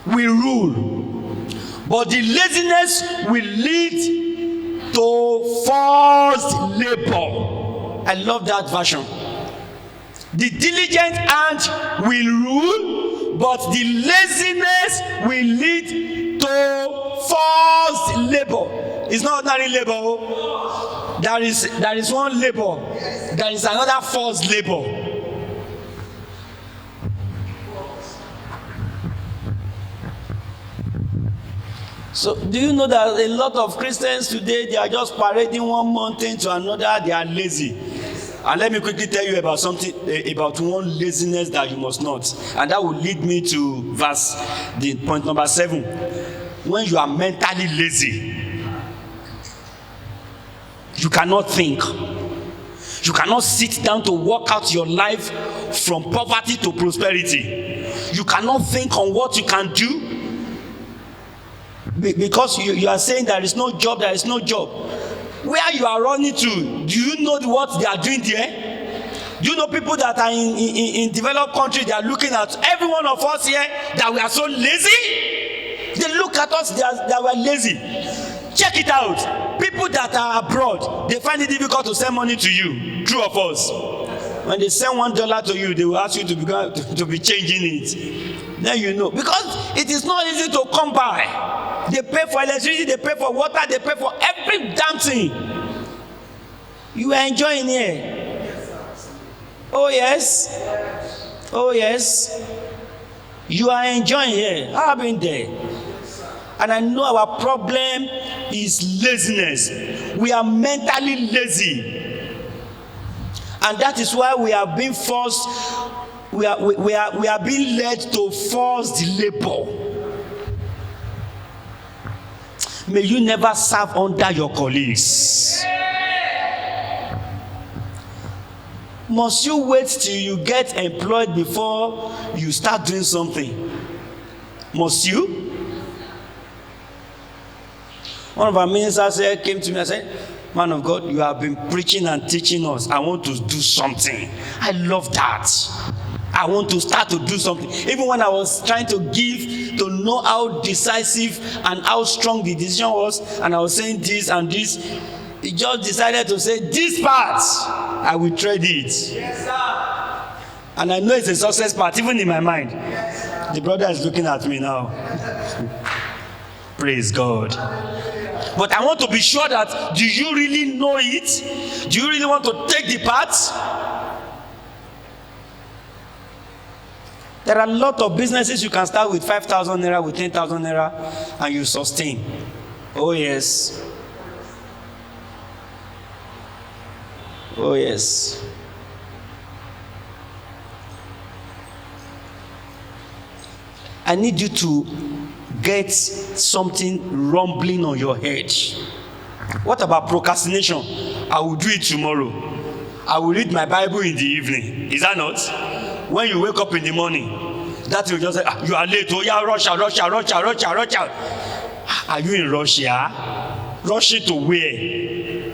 will rule, but the laziness will lead to forced labor. I love that version. The diligent hand will rule, but the laziness will lead to forced labor. It's not ordinary labor. There is one labor. There is another forced labor. So do you know that a lot of Christians today, they are just parading one mountain to another? They are lazy. And let me quickly tell you about something, about one laziness that you must not. And that will lead me to point number 7. When you are mentally lazy, you cannot think. You cannot sit down to work out your life from poverty to prosperity. You cannot think on what you can do. Because you are saying there is no job, there is no job. Where you are running to, do you know what they are doing there? Do you know people that are in developed countries, they are looking at every one of us here that we are so lazy? They look at us that we are lazy. Check it out. People that are abroad, they find it difficult to send money to you. True of us. When they send $1 to you, they will ask you to be changing it. Then you know. Because it is not easy to come by. They pay for electricity, they pay for water, they pay for every damn thing. You are enjoying here. Oh yes. Oh yes. You are enjoying here. I've been there. And I know our problem is laziness. We are mentally lazy. And that is why we are being forced, we are being led to forced labor. May you never serve under your colleagues. Must you wait till you get employed before you start doing something? Must you? One of our ministers came to me and said, "Man of God, you have been preaching and teaching us. I want to do something." I love that. I want to start to do something. Even when I was trying to give, to know how decisive and how strong the decision was, and I was saying this and this, he just decided to say, "This part, I will trade it." Yes, sir. And I know it's a success part, even in my mind. Yes, the brother is looking at me now. Praise God. But I want to be sure that, do you really know it? Do you really want to take the part? There are a lot of businesses you can start with 5,000 naira, with 10,000 naira, and you sustain. Oh yes. Oh yes. I need you to get something rumbling on your head. What about procrastination? I will do it tomorrow. I will read my Bible in the evening. Is that not? When you wake up in the morning, that will just say, "You are late. Oh yeah, rush out, rush out, rush out, rush out, rush out." Are you in Russia? Rushing to where?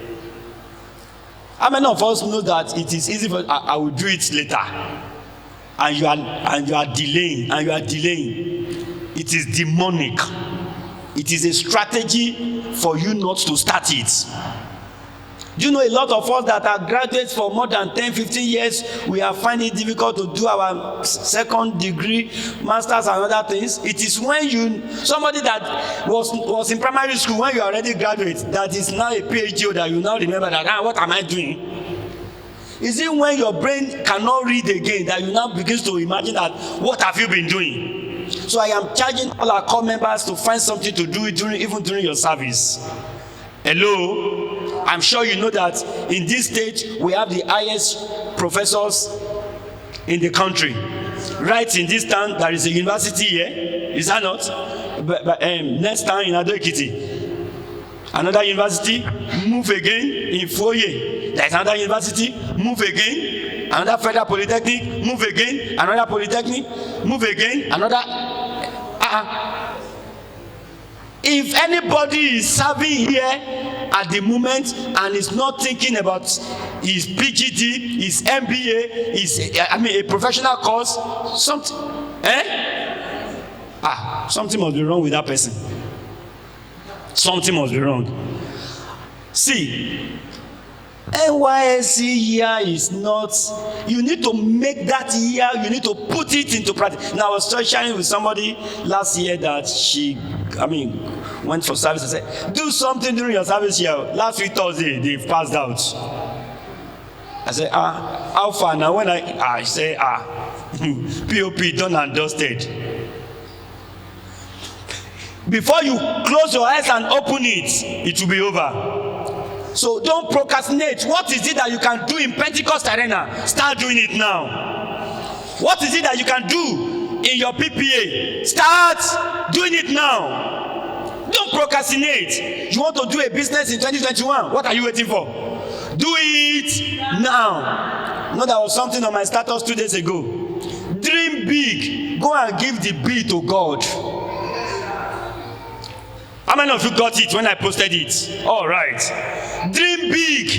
How many of us know that it is easy for I will do it later, and you are delaying, and you are delaying? It is demonic. It is a strategy for you not to start it. Do you know a lot of us that are graduates for more than 10, 15 years, we are finding it difficult to do our second degree, masters and other things? It is when somebody that was in primary school when you already graduate, that is now a PhD, that you now remember that, what am I doing? Is it when your brain cannot read again that you now begin to imagine that, what have you been doing? So I am charging all our core members to find something to do even during your service. Hello? I'm sure you know that in this state we have the highest professors in the country. Right in this town there is a university here. Is that not? Next town in Ado-Ekiti, another university. Move again in Foye, there is another university. Move again, another federal polytechnic. Move again, another polytechnic. Move again, another. If anybody is serving here at the moment and is not thinking about his PGD, his MBA, a professional course, something, something must be wrong with that person. Something must be wrong. See, NYSC year is not, you need to make that year, you need to put it into practice. Now I was sharing with somebody last year that she went for service and said, "Do something during your service here." Last week Thursday they passed out. I said, how far now? When I say POP done and dusted. Before you close your eyes and open it, it will be over. So don't procrastinate. What is it that you can do in Pentecost Arena? Start doing it now. What is it that you can do in your PPA? Start doing it now. Don't procrastinate. You want to do a business in 2021? What are you waiting for? Do it now. No, there was something on my status 2 days ago. Dream big. Go and give the B to God. How many of you got it when I posted it? All right. Dream big.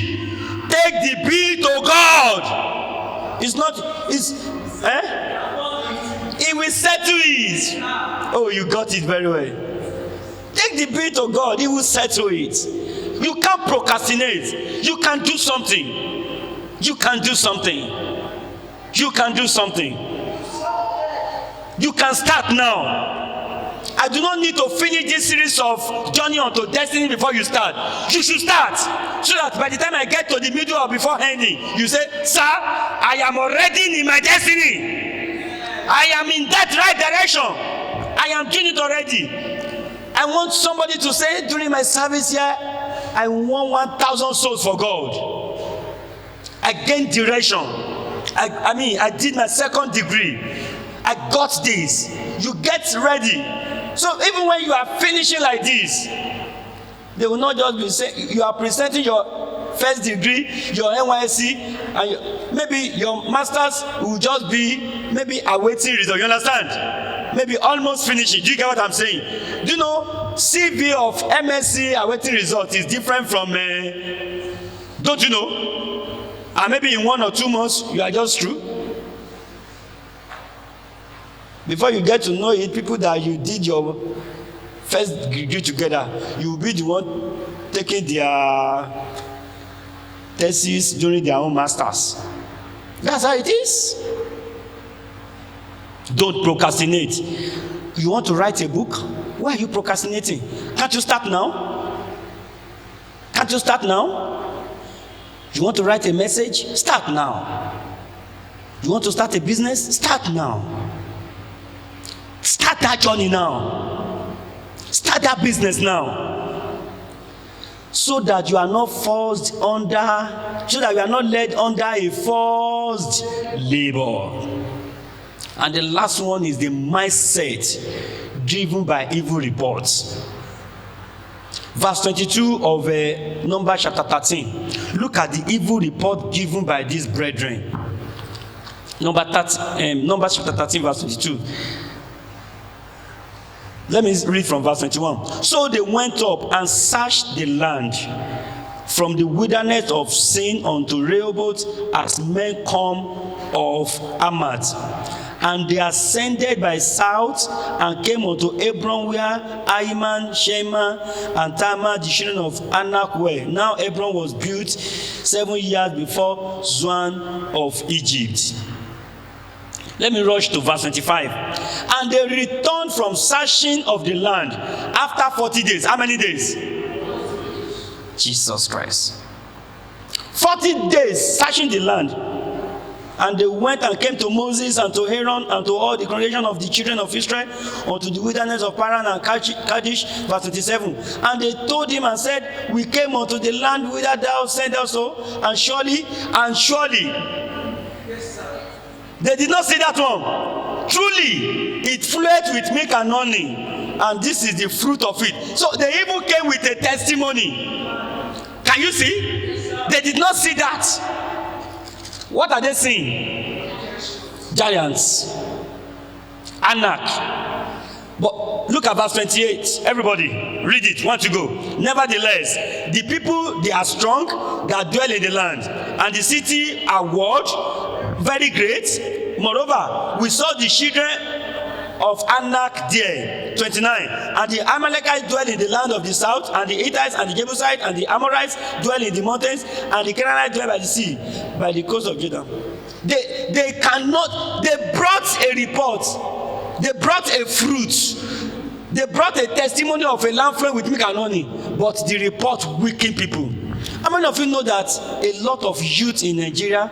Take the B to God. It's not, He will settle it. Oh, you got it very well. Take the B to God. He will settle it. You can't procrastinate. You can do something. You can do something. You can do something. You can start now. I do not need to finish this series of Journey unto Destiny before you start. You should start. So that by the time I get to the middle or before ending, you say, "Sir, I am already in my destiny. I am in that right direction. I am doing it already." I want somebody to say during my service here, "I won 1,000 souls for God. I gained direction. I did my second degree. I got this." You get ready. So even when you are finishing like this, they will not just be saying, you are presenting your first degree, your NYSC, and maybe your master's will just be maybe awaiting result. You understand? Maybe almost finishing. Do you get what I'm saying? Do you know CV of MSc awaiting result is different from, don't you know? And maybe in 1 or 2 months, you are just through. Before you get to know it, people that you did your first degree together, you will be the one taking their thesis during their own masters. That's how it is. Don't procrastinate. You want to write a book? Why are you procrastinating? Can't you start now? Can't you start now? You want to write a message? Start now. You want to start a business? Start now. Start that journey now. Start that business now. So that you are not forced under, so that you are not led under a forced labor. And the last one is the mindset driven by evil reports. Verse 22 of Numbers chapter 13. Look at the evil report given by these brethren. Numbers chapter 13 verse 22. Let me read from verse 21. So they went up and searched the land from the wilderness of Sin unto Rehoboth, as men come of Hamath. And they ascended by south and came unto Hebron, where Ahiman, Shema, and Tamar, the children of Anak, were. Now Hebron was built 7 years before Zoan of Egypt. Let me rush to verse 25. And they returned from searching of the land after 40 days. How many days? Jesus Christ. 40 days searching the land. And they went and came to Moses and to Aaron and to all the congregation of the children of Israel unto the wilderness of Paran and Kadesh, verse 27. And they told him and said, we came unto the land whither thou sent us, and surely, they did not say that one. Truly, it flowed with milk and honey, and this is the fruit of it. So they even came with a testimony. Can you see? They did not see that. What are they seeing? Giants. Anak. But look at verse 28. Everybody, read it. Want to go? Nevertheless, the people, they are strong that dwell in the land, and the city are walled, very great. Moreover, we saw the children of Anak there. 29. And the Amalekites dwell in the land of the south, and the Hittites and the Jebusites and the Amorites dwell in the mountains, and the Canaanites dwell by the sea, by the coast of Jordan. They cannot, they brought a report, they brought a fruit, they brought a testimony of a land flowing with milk and honey, but the report weakened people. How many of you know that a lot of youth in Nigeria,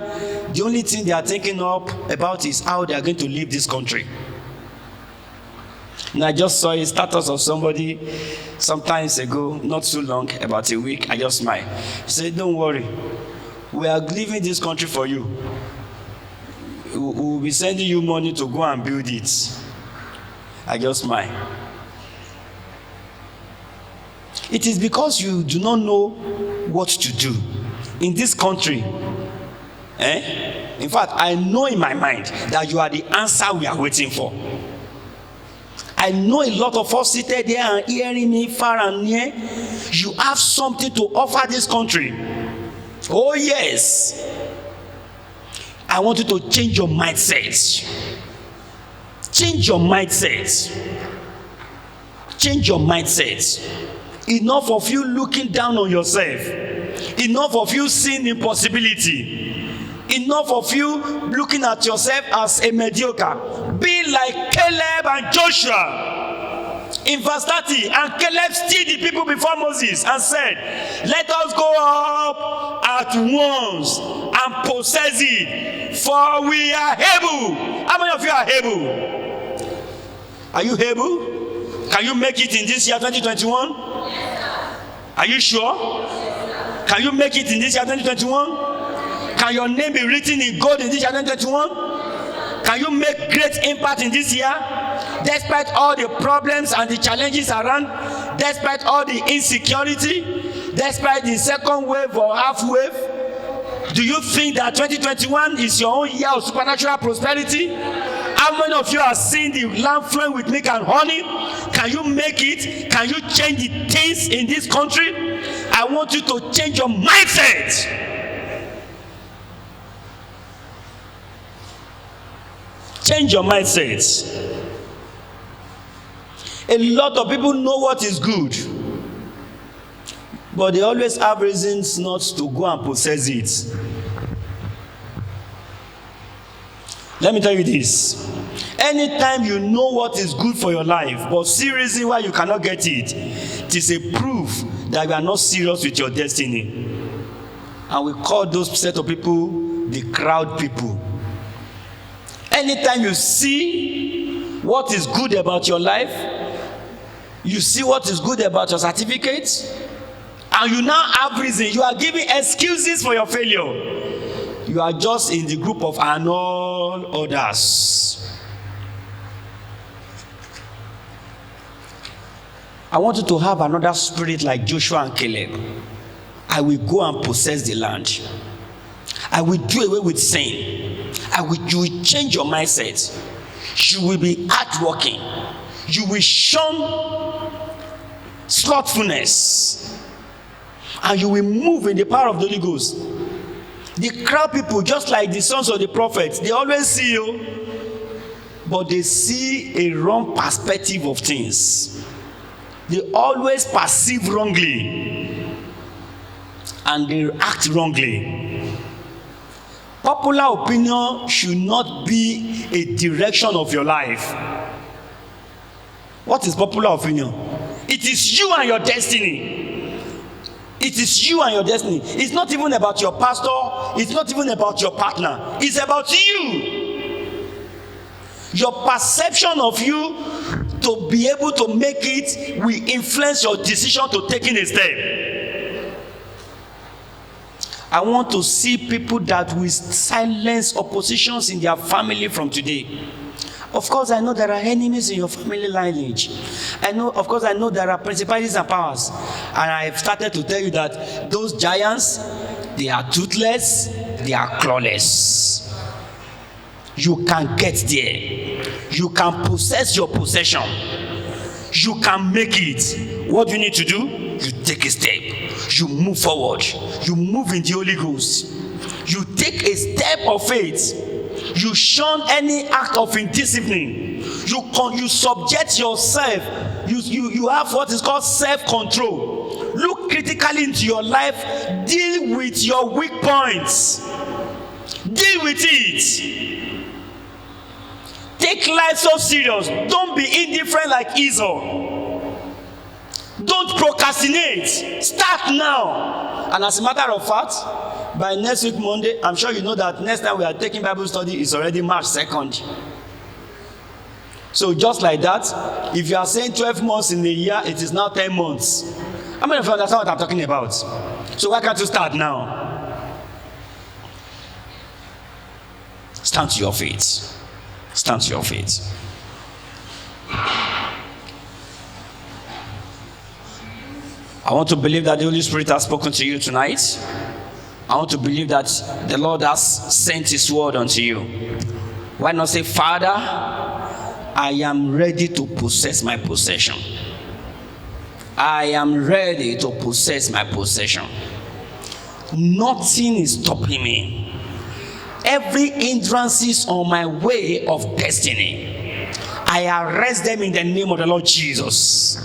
the only thing they are thinking about is how they are going to leave this country? And I just saw a status of somebody sometimes ago, not too long, about a week. I just smiled. He said, don't worry, we are leaving this country for you. We will be sending you money to go and build it. I just smiled. It is because you do not know what to do in this country. In fact, I know in my mind that you are the answer we are waiting for. I know a lot of us seated there and hearing me far and near. You have something to offer this country. Oh yes. I want you to change your mindset. Change your mindset. Change your mindset. Enough of you looking down on yourself. Enough of you seeing impossibility. Enough of you looking at yourself as a mediocre. Be like Caleb and Joshua. In verse 30, and Caleb stayed the people before Moses and said, let us go up at once and possess it, for we are able. How many of you are able? Are you able? Can you make it in this year 2021? Are you sure? Can you make it in this year 2021? Can your name be written in gold in this year 2021? Can you make great impact in this year? Despite all the problems and the challenges around, despite all the insecurity, despite the second wave or half wave? Do you think that 2021 is your own year of supernatural prosperity? How many of you are seeing the land flowing with milk and honey? Can you make it? Can you change the things in this country? I want you to change your mindset. Change your mindset. A lot of people know what is good, but they always have reasons not to go and possess it. Let me tell you this. Anytime you know what is good for your life, but see reason why you cannot get it, it is a proof that you are not serious with your destiny. And we call those set of people the crowd people. Anytime you see what is good about your life, you see what is good about your certificate, and you now have reason, you are giving excuses for your failure. You are just in the group of and all others. I want you to have another spirit like Joshua and Caleb. I will go and possess the land. I will do away with sin. You will change your mindset. You will be hardworking. You will shun slothfulness. And you will move in the power of the Holy Ghost. The crowd people, just like the sons of the prophets, they always see you, but they see a wrong perspective of things. They always perceive wrongly, and they act wrongly. Popular opinion should not be a direction of your life. What is popular opinion? It is you and your destiny. It is you and your destiny. It's not even about your pastor. It's not even about your partner. It's about you. Your perception of you to be able to make it will influence your decision to taking a step. I want to see people that will silence oppositions in their family from today. Of course, I know there are enemies in your family lineage. I know there are principalities and powers. And I've started to tell you that those giants, they are toothless, they are clawless. You can get there. You can possess your possession. You can make it. What do you need to do? You take a step. You move forward. You move in the Holy Ghost. You take a step of faith. You shun any act of indiscipline. You subject yourself. You have what is called self-control. Look critically into your life. Deal with your weak points. Deal with it. Take life so serious. Don't be indifferent like Esau. Don't procrastinate. Start now. And as a matter of fact, by next week Monday, I'm sure you know that next time we are taking Bible study is already March 2nd. So just like that, if you are saying 12 months in a year, it is now 10 months. How many of you understand what I'm talking about? So why can't you start now? Stand to your feet. Stand to your feet. I want to believe that the Holy Spirit has spoken to you tonight. I want to believe that the Lord has sent His word unto you. Why not say, Father, I am ready to possess my possession. I am ready to possess my possession. Nothing is stopping me. Every hindrance is on my way of destiny. I arrest them in the name of the Lord Jesus.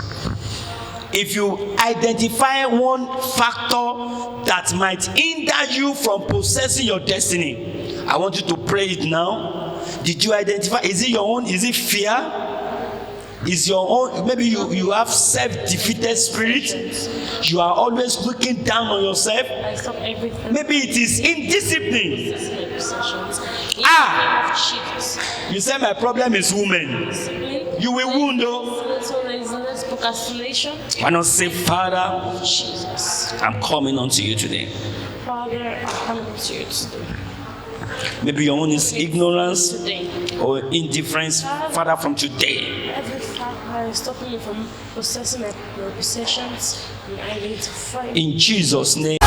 If you identify one factor that might hinder you from possessing your destiny, I want you to pray it now. Did you identify? Is it your own? Is it fear? Is your own? Maybe you have self-defeated spirit. You are always looking down on yourself. Maybe it is indiscipline. You say my problem is women. You will wound though. Why not say, Father, I'm coming unto you today. Father, I'm coming to you today. Maybe your own is ignorance or indifference. Father, from today, and stopping me from possessing my possessions and identifying. In Jesus' name.